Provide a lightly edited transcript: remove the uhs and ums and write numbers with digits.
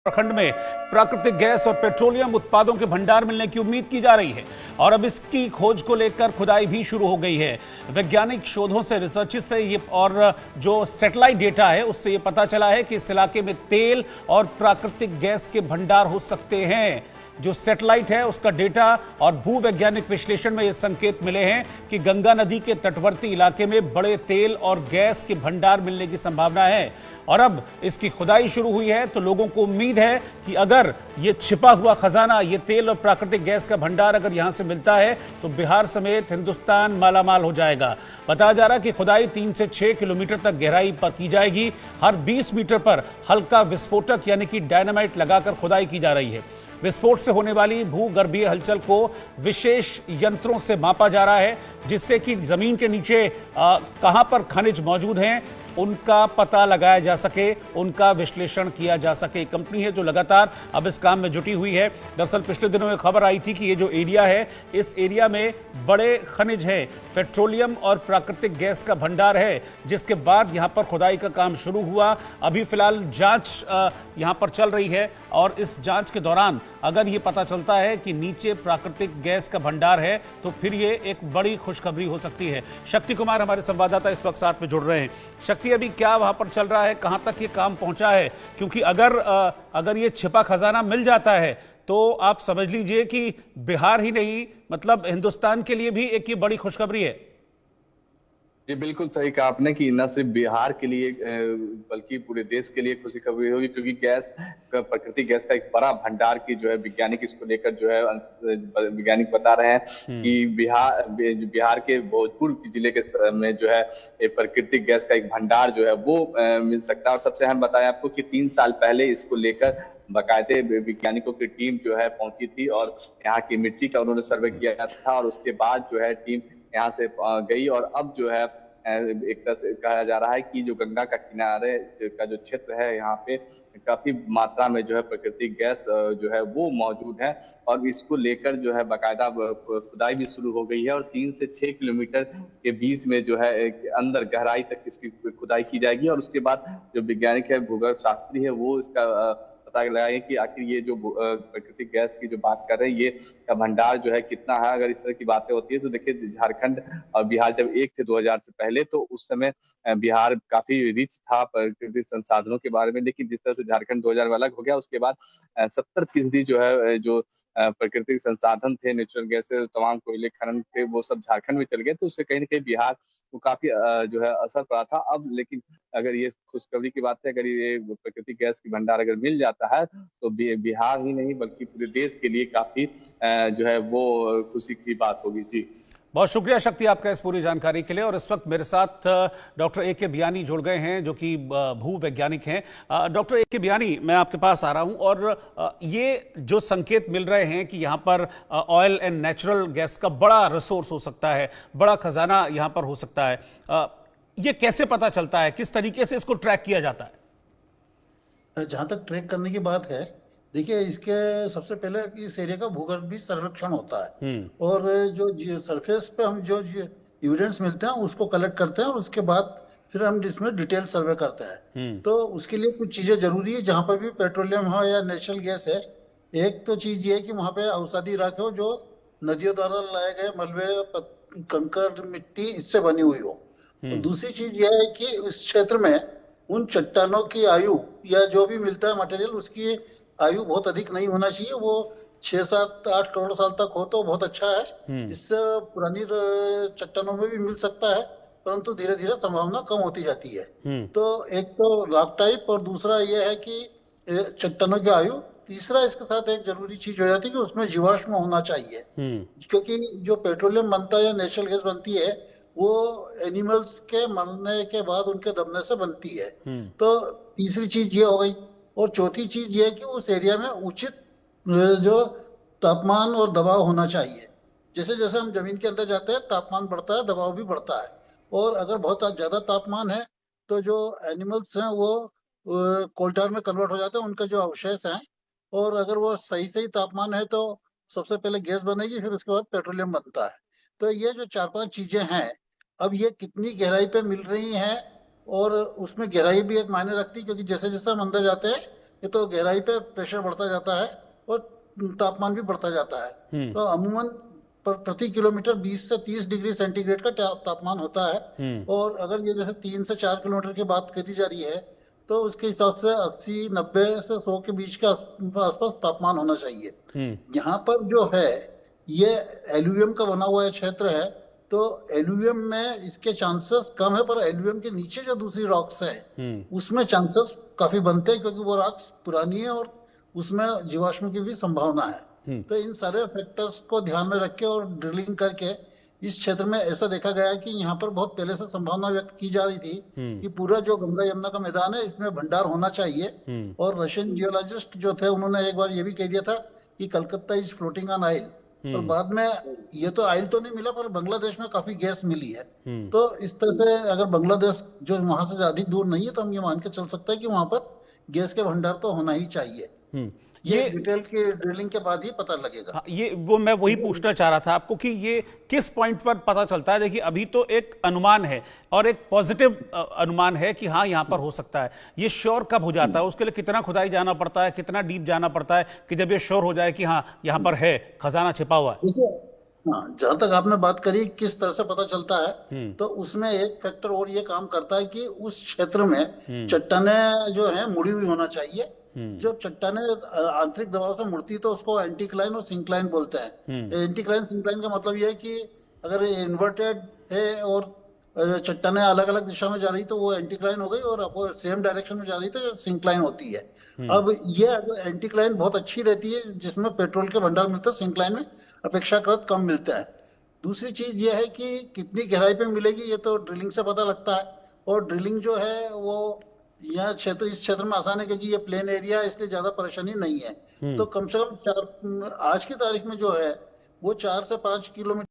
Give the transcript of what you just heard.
प्रखंड में प्राकृतिक गैस और पेट्रोलियम उत्पादों के भंडार मिलने की उम्मीद की जा रही है और अब इसकी खोज को लेकर खुदाई भी शुरू हो गई है। वैज्ञानिक शोधों से, रिसर्च से ये और जो सैटेलाइट डेटा है उससे ये पता चला है कि इस इलाके में तेल और प्राकृतिक गैस के भंडार हो सकते हैं। जो सैटेलाइट है उसका डेटा और भूवैज्ञानिक विश्लेषण में ये संकेत मिले हैं कि गंगा नदी के तटवर्ती इलाके में बड़े तेल और गैस के भंडार मिलने की संभावना है और अब इसकी खुदाई शुरू हुई है। तो लोगों को उम्मीद है कि अगर ये छिपा हुआ खजाना, ये तेल और प्राकृतिक गैस का भंडार अगर यहां से मिलता है तो बिहार समेत हिंदुस्तान मालामाल हो जाएगा। बताया जा रहा है कि खुदाई 3 से 6 किलोमीटर तक गहराई पर की जाएगी। हर 20 मीटर पर हल्का विस्फोटक यानी कि डायनामाइट लगाकर खुदाई की जा रही है। विस्फोट से होने वाली भूगर्भीय हलचल को विशेष यंत्रों से मापा जा रहा है, जिससे कि जमीन के नीचे कहां पर खनिज मौजूद हैं उनका पता लगाया जा सके, उनका विश्लेषण किया जा सके। कंपनी है जो लगातार अब इस काम में जुटी हुई है। दरअसल पिछले दिनों में खबर आई थी कि ये जो एरिया है, इस एरिया में बड़े खनिज है, पेट्रोलियम और प्राकृतिक गैस का भंडार है, जिसके बाद यहां पर खुदाई का काम शुरू हुआ। अभी फिलहाल जांच यहां पर चल रही है और इस जांच के दौरान अगर ये पता चलता है कि नीचे प्राकृतिक गैस का भंडार है तो फिर ये एक बड़ी खुशखबरी हो सकती है। शक्ति कुमार हमारे संवाददाता इस वक्त साथ में जुड़ रहे हैं। शक्ति, अभी क्या वहां पर चल रहा है, कहां तक ये काम पहुंचा है? क्योंकि अगर ये छिपा खजाना मिल जाता है तो आप समझ लीजिए कि बिहार ही नहीं, मतलब हिंदुस्तान के लिए भी एक ये बड़ी खुशखबरी है। जी बिल्कुल सही कहा आपने कि न सिर्फ बिहार के लिए बल्कि पूरे देश के लिए खुशी खबरी होगी, क्योंकि प्राकृतिक गैस का एक बड़ा भंडार की जो है वैज्ञानिक इसको लेकर जो है वैज्ञानिक बता रहे हैं कि बिहार के भोजपुर जिले के में जो है प्राकृतिक गैस का एक भंडार जो है वो मिल सकता है। और सबसे अहम बताया आपको कि 3 साल पहले इसको लेकर बाकायदे वैज्ञानिकों की टीम जो है पहुंची थी और यहाँ की मिट्टी का उन्होंने सर्वे किया था और उसके बाद जो है टीम यहाँ से गई और अब जो है एक तरह से कहा जा रहा है कि जो गंगा का किनारे का जो क्षेत्र है यहाँ पे काफी मात्रा में जो है प्राकृतिक गैस जो है वो मौजूद है और इसको लेकर जो है बाकायदा खुदाई भी शुरू हो गई है और 3 से 6 किलोमीटर के बीच में जो है अंदर गहराई तक इसकी खुदाई की जाएगी और उसके बाद जो वैज्ञानिक है, भूगर्भ शास्त्री है, वो इसका पता लगाएंगे कि आखिर ये जो प्राकृतिक गैस की जो बात कर रहे हैं ये का भंडार जो है कितना है। अगर इस तरह की बातें होती है तो देखिए, झारखंड और बिहार जब एक थे 2000 से पहले तो उस समय बिहार काफी रिच था प्राकृतिक संसाधनों के बारे में, लेकिन जिस तरह से झारखंड 2000 में अलग हो गया उसके बाद 70% जो है जो प्राकृतिक संसाधन थे, नेचुरल गैस तमाम कोयले खनन थे, वो सब झारखंड में चल गए, तो उससे कहीं ना कहीं बिहार को काफी जो है असर पड़ा था। अब लेकिन अगर ये खुशखबरी की बात है, अगर ये प्राकृतिक गैस की भंडार अगर मिल जाता है तो बिहार ही नहीं बल्कि पूरे देश के लिए काफी जो है वो खुशी की बात होगी। जी बहुत शुक्रिया शक्ति आपका इस पूरी जानकारी के लिए। और इस वक्त मेरे साथ डॉक्टर ए.के. बियानी जुड़ गए हैं जो कि भू वैज्ञानिक हैं। Doctor A K. बियानी, मैं आपके पास आ रहा हूं और ये जो संकेत मिल रहे हैं कि यहां पर ऑयल एंड नेचुरल गैस का बड़ा रिसोर्स हो सकता है, बड़ा खजाना यहां पर हो सकता है, ये कैसे पता चलता है, किस तरीके से इसको ट्रैक किया जाता है? जहां तक ट्रैक करने की बात है, देखिए इसके सबसे पहले इस एरिया का भूगर्भीय सर्वेक्षण होता है और जो सरफेस पे हम जो एविडेंस मिलते हैं उसको कलेक्ट करते हैं और उसके बाद फिर हम इसमें डिटेल सर्वे करते हैं। तो उसके लिए कुछ चीजें जरूरी है, जहां पर भी पेट्रोलियम हो या नेचुरल गैस है। एक तो चीज ये है कि वहां पे औषधि राख हो जो नदियों द्वारा लाए गए मलबे, कंकड़, मिट्टी इससे बनी हुई हो। तो दूसरी चीज यह है कि इस क्षेत्र में उन चट्टानों की आयु या जो भी मिलता है मटेरियल, उसकी आयु बहुत अधिक नहीं होना चाहिए। वो 6, 7, 8 करोड़ साल तक हो तो बहुत अच्छा है। इससे पुरानी चट्टानों में भी मिल सकता है, परंतु धीरे धीरे संभावना कम होती जाती है। तो एक तो रॉक टाइप और दूसरा यह है कि चट्टानों की आयु। तीसरा इसके साथ एक जरूरी चीज हो जाती है कि उसमें जीवाश्म होना चाहिए, क्योंकि जो पेट्रोलियम बनता है या नेचुरल गैस बनती है वो एनिमल्स के मरने के बाद उनके दबने से बनती है। तो तीसरी चीज ये हो गई। और चौथी चीज ये है कि उस एरिया में उचित जो तापमान और दबाव होना चाहिए। जैसे जैसे हम जमीन के अंदर जाते हैं तापमान बढ़ता है, दबाव भी बढ़ता है। और अगर बहुत ज्यादा तापमान है तो जो एनिमल्स हैं वो कोल्टार में कन्वर्ट हो जाते हैं, उनके जो अवशेष हैं। और अगर वो सही सही तापमान है तो सबसे पहले गैस बनेगी, फिर उसके बाद पेट्रोलियम बनता है। तो ये जो 4-5 चीजें हैं, अब ये कितनी गहराई पे मिल रही हैं और उसमें गहराई भी एक मायने रखती है, क्योंकि जैसे जैसे हम अंदर जाते हैं ये तो गहराई पे प्रेशर बढ़ता जाता है और तापमान भी बढ़ता जाता है। तो अमूमन प्रति किलोमीटर 20 से 30 डिग्री सेंटीग्रेड का तापमान होता है। और अगर ये जैसे 3 से 4 किलोमीटर की बात करी जा रही है तो उसके हिसाब से 80, 90 से 100 के बीच के आसपास तापमान होना चाहिए। यहाँ पर जो है ये एल्यूवियम का बना हुआ क्षेत्र है, तो एल्यूवियम में इसके चांसेस कम है, पर एल्यूवियम के नीचे जो दूसरी रॉक्स है उसमें चांसेस काफी बनते हैं, क्योंकि वो रॉक्स पुरानी है और उसमें जीवाश्म की भी संभावना है। तो इन सारे फैक्टर्स को ध्यान में रख के और ड्रिलिंग करके इस क्षेत्र में ऐसा देखा गया है कि यहाँ पर बहुत पहले से संभावना व्यक्त की जा रही थी कि पूरा जो गंगा यमुना का मैदान है इसमें भंडार होना चाहिए। और रशियन जियोलॉजिस्ट जो थे उन्होंने एक बार ये भी कह दिया था कि कलकत्ता इज फ्लोटिंग ऑन आइल। और बाद में ये तो आइल तो नहीं मिला, पर बांग्लादेश में काफी गैस मिली है। तो इस तरह से अगर बांग्लादेश जो वहां से अधिक दूर नहीं है तो हम ये मान के चल सकते हैं कि वहां पर गैस के भंडार तो होना ही चाहिए। ये डिटेल की ड्रिलिंग के बाद ही पता लगेगा। हाँ, ये वो मैं वही पूछना चाह रहा था आपको कि ये किस पॉइंट पर पता चलता है। देखिए अभी तो एक अनुमान है और एक पॉजिटिव अनुमान है कि हाँ यहाँ पर हो सकता है। ये श्योर कब हो जाता है, उसके लिए कितना खुदाई जाना पड़ता है, कितना डीप जाना पड़ता है कि जब ये श्योर हो जाए कि हाँ यहाँ पर है, खजाना छिपा हुआ है? हाँ, जहां तक आपने बात करी किस तरह से पता चलता है, तो उसमें एक फैक्टर और ये काम करता है कि उस क्षेत्र में चट्टानें जो है मुड़ी हुई होना चाहिए। जो चट्टानें आंतरिक दबाव से मुड़ती तो उसको एंटीक्लाइन और सिंक्लाइन बोलते हैं। एंटीक्लाइन सिंक्लाइन का मतलब ये है कि अगर इन्वर्टेड है और चट्टानें अलग अलग दिशा में जा रही तो वो एंटीक्लाइन हो गई, और सेम डायरेक्शन में जा रही तो सिंक्लाइन होती है। अब ये अगर एंटीक्लाइन बहुत अच्छी रहती है जिसमें पेट्रोल के भंडार मिलते हैं, सिंक्लाइन में अपेक्षाकृत कम मिलता है। दूसरी चीज ये है कि कितनी गहराई पे मिलेगी ये तो ड्रिलिंग से पता लगता है। और ड्रिलिंग जो है वो यह क्षेत्र इस क्षेत्र में आसान है क्योंकि ये प्लेन एरिया है, इसलिए ज्यादा परेशानी नहीं है। तो कम से कम आज की तारीख में जो है वो 4 से 5 किलोमीटर